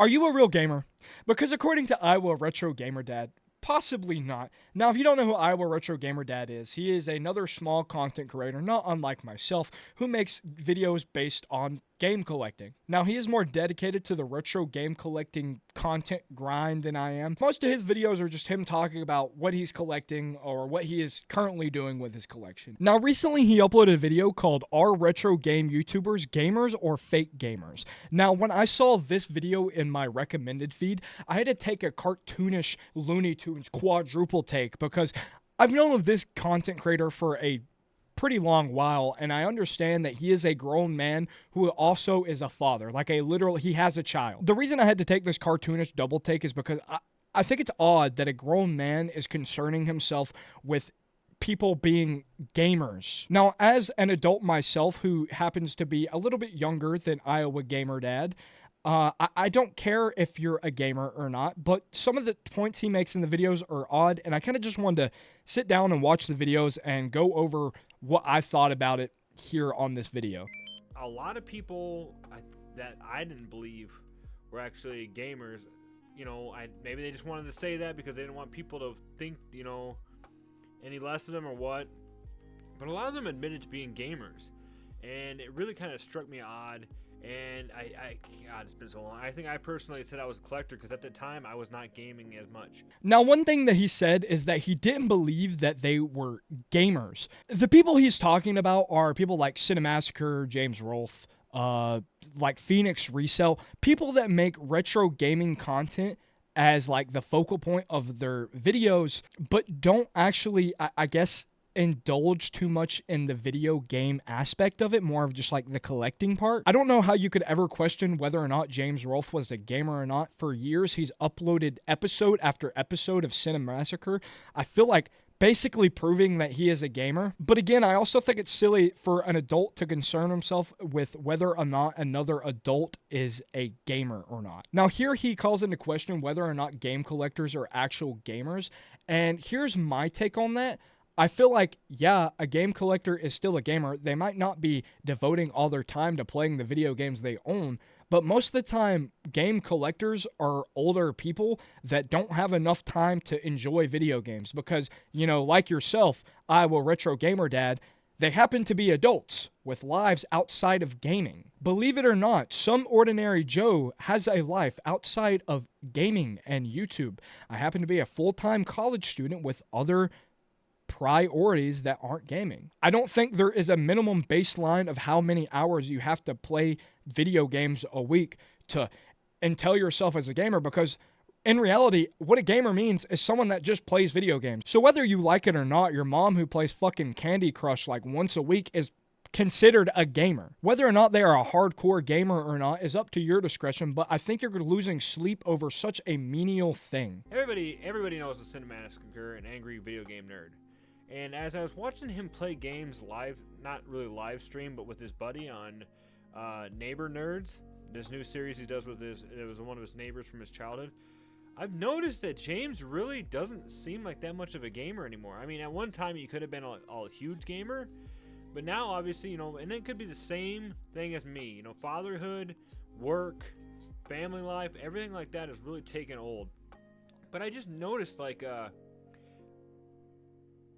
Are you a real gamer? Because according to Iowa Retro Gamer Dad, possibly not. Now, if you don't know who Iowa Retro Gamer Dad is, he is another small content creator, not unlike myself, who makes videos based on game collecting. Now, he is more dedicated to the retro game collecting content grind than I am. Most of his videos are just him talking about what he's collecting or what he is currently doing with his collection. Now, recently he uploaded a video called Are Retro Game YouTubers Gamers or Fake Gamers? Now, when I saw this video in my recommended feed, I had to take a cartoonish Looney Tunes quadruple take because I've known of this content creator for a pretty long while, and I understand that he is a grown man who also is a father, like he has a child. The reason I had to take this cartoonish double take is because I think it's odd that a grown man is concerning himself with people being gamers. Now, as an adult myself who happens to be a little bit younger than Iowa Gamer Dad, I don't care if you're a gamer or not, but some of the points he makes in the videos are odd, and I kind of just wanted to sit down and watch the videos and go over what I thought about it here on this video. A lot of people that I didn't believe were actually gamers, you know, maybe they just wanted to say that because they didn't want people to think, you know, any less of them or what, but a lot of them admitted to being gamers, and it really kind of struck me odd. And God, it's been so long. I think I personally said I was a collector because at the time I was not gaming as much. Now, one thing that he said is that he didn't believe that they were gamers. The people he's talking about are people like Cinemassacre, James Rolfe, like Phoenix Resell, people that make retro gaming content as like the focal point of their videos, but don't actually, I guess, indulge too much in the video game aspect of it, more of just like the collecting part. I don't know how you could ever question whether or not James Rolfe was a gamer or not. For years, he's uploaded episode after episode of Cinemassacre. I feel like basically proving that he is a gamer. But again, I also think it's silly for an adult to concern himself with whether or not another adult is a gamer or not. Now, here he calls into question whether or not game collectors are actual gamers. And here's my take on that. I feel like, yeah, a game collector is still a gamer. They might not be devoting all their time to playing the video games they own, but most of the time, game collectors are older people that don't have enough time to enjoy video games because, you know, like yourself, Iowa Retro Gamer Dad, they happen to be adults with lives outside of gaming. Believe it or not, some ordinary Joe has a life outside of gaming and YouTube. I happen to be a full-time college student with other priorities that aren't gaming. I don't think there is a minimum baseline of how many hours you have to play video games a week to entail yourself as a gamer, because in reality, what a gamer means is someone that just plays video games. So whether you like it or not, your mom who plays fucking Candy Crush like once a week is considered a gamer. Whether or not they are a hardcore gamer or not is up to your discretion, but I think you're losing sleep over such a menial thing. Everybody knows the Cinemassacre and AngryVideoGameNerd. And as I was watching him play games live, not really live stream, but with his buddy on Neighbor Nerds, this new series he does with it was one of his neighbors from his childhood, I've noticed that James really doesn't seem like that much of a gamer anymore. I mean, at one time he could have been a huge gamer, but now obviously, you know, and it could be the same thing as me, you know, fatherhood, work, family life, everything like that is really taken old. But I just noticed like,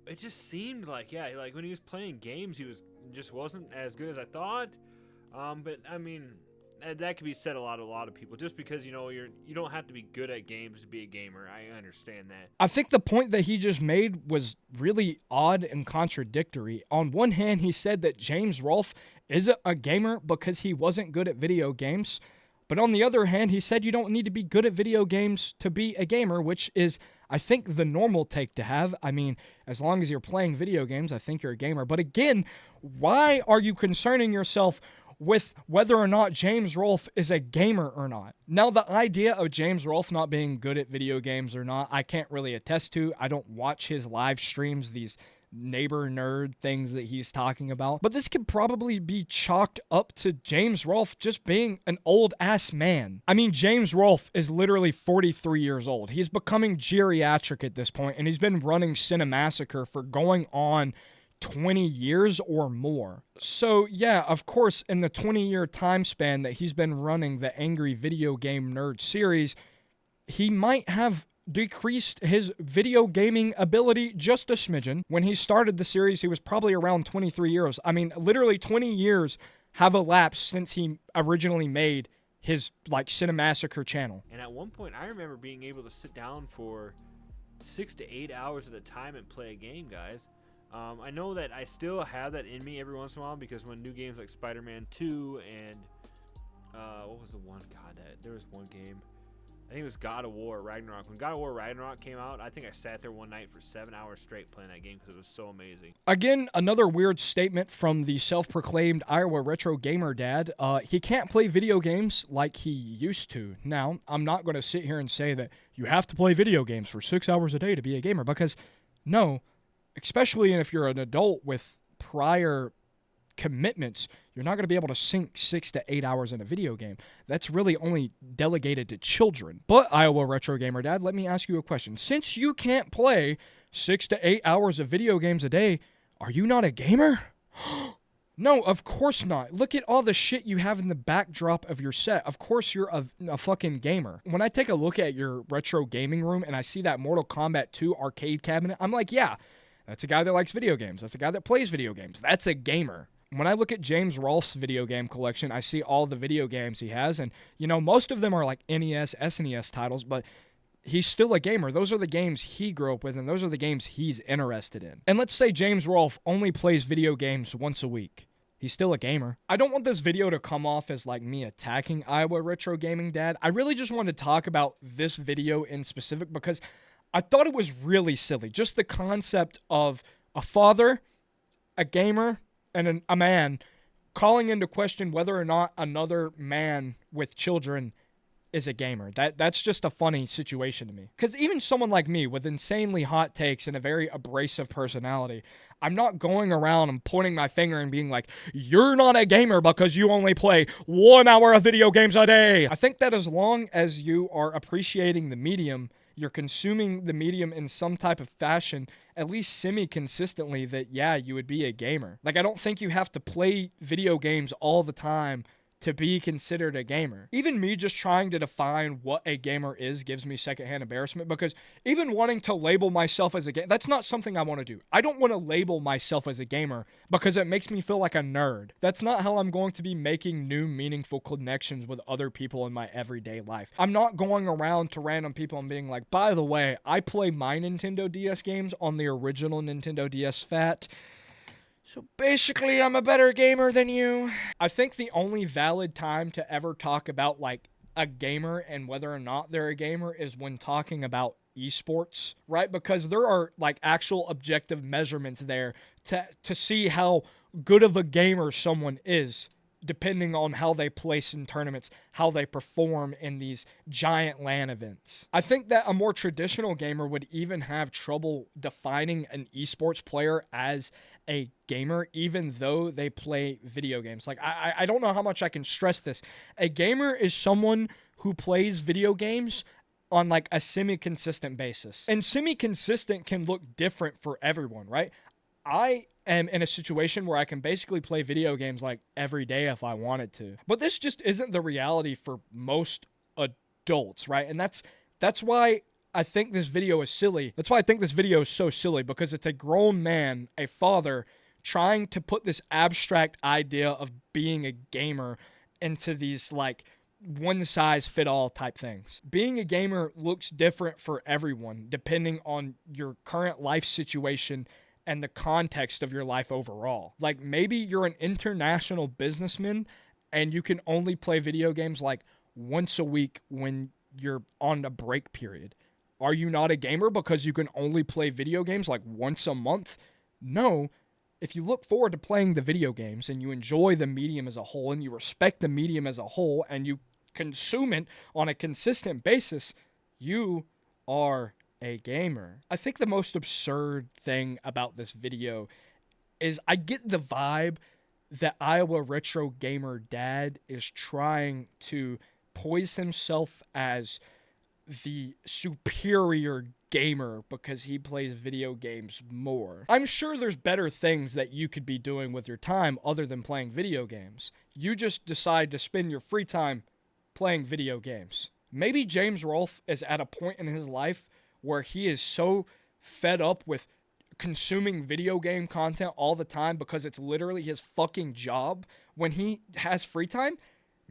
it just seemed like, yeah, like when he was playing games, he just wasn't as good as I thought. But I mean, that could be said a lot of people. Just because, you know, you don't have to be good at games to be a gamer. I understand that. I think the point that he just made was really odd and contradictory. On one hand, he said that James Rolfe isn't a gamer because he wasn't good at video games. But on the other hand, he said you don't need to be good at video games to be a gamer, which is, I think, the normal take to have. I mean, as long as you're playing video games, I think you're a gamer. But again, why are you concerning yourself with whether or not James Rolfe is a gamer or not? Now, the idea of James Rolfe not being good at video games or not, I can't really attest to. I don't watch his live streams, these neighbor nerd things that he's talking about. But this could probably be chalked up to James Rolfe just being an old ass man. I mean, James Rolfe is literally 43 years old. He's becoming geriatric at this point, and he's been running Cinemassacre for going on 20 years or more. So yeah, of course, in the 20-year time span that he's been running the Angry Video Game Nerd series, he might have decreased his video gaming ability just a smidgen. When he started the series, he was probably around 23 years. I mean, literally 20 years have elapsed since he originally made his, like, Cinemassacre channel. And at one point, I remember being able to sit down for 6 to 8 hours at a time and play a game, guys. I know that I still have that in me every once in a while, because when new games like Spider-Man 2 and what was the one? God, there was one game. I think it was God of War Ragnarok. When God of War Ragnarok came out, I think I sat there one night for 7 hours straight playing that game because it was so amazing. Again, another weird statement from the self-proclaimed Iowa Retro Gamer Dad. He can't play video games like he used to. Now, I'm not going to sit here and say that you have to play video games for 6 hours a day to be a gamer, because no, especially if you're an adult with prior commitments, you're not going to be able to sink 6 to 8 hours in a video game. That's really only delegated to children. But Iowa Retro Gamer Dad, let me ask you a question. Since you can't play 6 to 8 hours of video games a day, are you not a gamer? No, of course not. Look at all the shit you have in the backdrop of your set. Of course you're a fucking gamer. When I take a look at your retro gaming room and I see that Mortal Kombat 2 arcade cabinet, I'm like, yeah, that's a guy that likes video games. That's a guy that plays video games. That's a gamer. When I look at James Rolfe's video game collection, I see all the video games he has, and, you know, most of them are like NES, SNES titles, but he's still a gamer. Those are the games he grew up with, and those are the games he's interested in. And let's say James Rolfe only plays video games once a week. He's still a gamer. I don't want this video to come off as like me attacking Iowa Retro Gaming Dad. I really just wanted to talk about this video in specific because I thought it was really silly. Just the concept of a father, a gamer, and a man calling into question whether or not another man with children is a gamer. That's just a funny situation to me. Because even someone like me with insanely hot takes and a very abrasive personality, I'm not going around and pointing my finger and being like, you're not a gamer because you only play 1 hour of video games a day. I think that as long as you are appreciating the medium, you're consuming the medium in some type of fashion, at least semi-consistently, that, yeah, you would be a gamer. Like, I don't think you have to play video games all the time to be considered a gamer. Even me just trying to define what a gamer is gives me secondhand embarrassment, because even wanting to label myself as a gamer, that's not something I want to do. I don't want to label myself as a gamer because it makes me feel like a nerd. That's not how I'm going to be making new meaningful connections with other people in my everyday life. I'm not going around to random people and being like, by the way, I play my Nintendo DS games on the original Nintendo DS Fat. So basically, I'm a better gamer than you. I think the only valid time to ever talk about, like, a gamer and whether or not they're a gamer is when talking about esports, right? Because there are, like, actual objective measurements there to see how good of a gamer someone is, depending on how they place in tournaments, how they perform in these giant LAN events. I think that a more traditional gamer would even have trouble defining an esports player as a gamer, even though they play video games. Like, I don't know how much I can stress this. A gamer is someone who plays video games on, like, a semi-consistent basis. And semi-consistent can look different for everyone, right? I am in a situation where I can basically play video games like every day if I wanted to. But this just isn't the reality for most adults, right? And that's why I think this video is silly. That's why I think this video is so silly, because it's a grown man, a father, trying to put this abstract idea of being a gamer into these, like, one-size-fit-all type things. Being a gamer looks different for everyone, depending on your current life situation and the context of your life overall. Like, maybe you're an international businessman and you can only play video games like once a week when you're on a break period. Are you not a gamer because you can only play video games like once a month? No. If you look forward to playing the video games and you enjoy the medium as a whole and you respect the medium as a whole and you consume it on a consistent basis, you are a gamer. I think the most absurd thing about this video is I get the vibe that Iowa Retro Gamer Dad is trying to poise himself as the superior gamer because he plays video games more. I'm sure there's better things that you could be doing with your time other than playing video games. You just decide to spend your free time playing video games. Maybe James Rolfe is at a point in his life where he is so fed up with consuming video game content all the time because it's literally his fucking job when he has free time.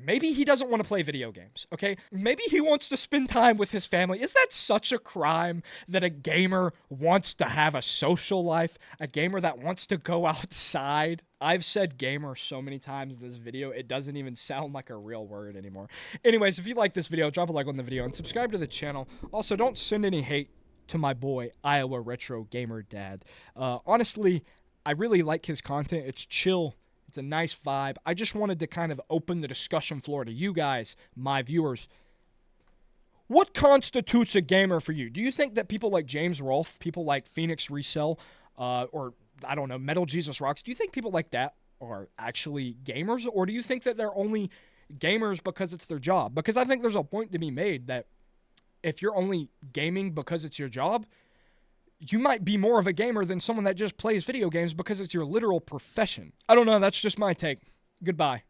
Maybe he doesn't want to play video games, okay? Maybe he wants to spend time with his family. Is that such a crime that a gamer wants to have a social life? A gamer that wants to go outside? I've said gamer so many times in this video, it doesn't even sound like a real word anymore. Anyways, if you like this video, drop a like on the video and subscribe to the channel. Also, don't send any hate to my boy, Iowa Retro Gamer Dad. Honestly, I really like his content. It's chill. It's a nice vibe. I just wanted to kind of open the discussion floor to you guys, my viewers. What constitutes a gamer for you? Do you think that people like James Rolfe, people like Phoenix Resell, or, I don't know, Metal Jesus Rocks, do you think people like that are actually gamers? Or do you think that they're only gamers because it's their job? Because I think there's a point to be made that if you're only gaming because it's your job, you might be more of a gamer than someone that just plays video games because it's your literal profession. I don't know, that's just my take. Goodbye.